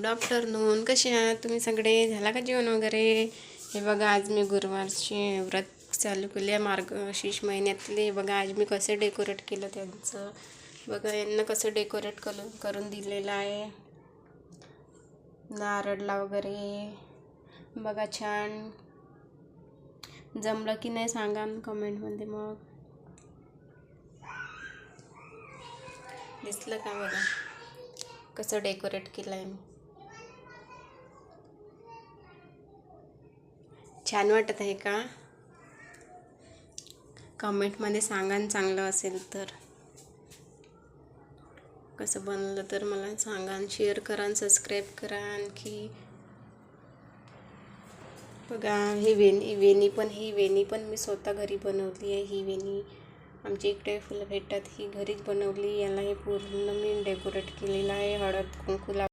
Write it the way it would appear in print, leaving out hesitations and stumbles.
Afternoon. कसे आहात तुम्ही सगळे? झाला का जेवण वगैरे? हे बघा, आज मी गुरुवारचे व्रत चालू केले मार्गशीर्ष महिन्यातले. बघा आज मी कसं डेकोरेट केलं त्यांचं. बघा यांना कसं डेकोरेट करून दिलेलं आहे नारळला वगैरे. बघा छान जमलं की नाही सांगा कमेंटमध्ये. मग दिसलं का? बघा कसं डेकोरेट केलं आहे मी. छान वाटत आहे का? कमेंटमध्ये सांगा चांगलं असेल तर. कसं बनलं तर मला सांगा आणि शेअर करा आणि सबस्क्राईब करा. आणखी बघा ही वेणी पण मी स्वतः घरी बनवली आहे. ही वेणी आमच्या इकडे फुलं भेटतात, ही घरीच बनवली. याला हे पूर्ण मी डेकोरेट केलेलं आहे. हळद कुंकू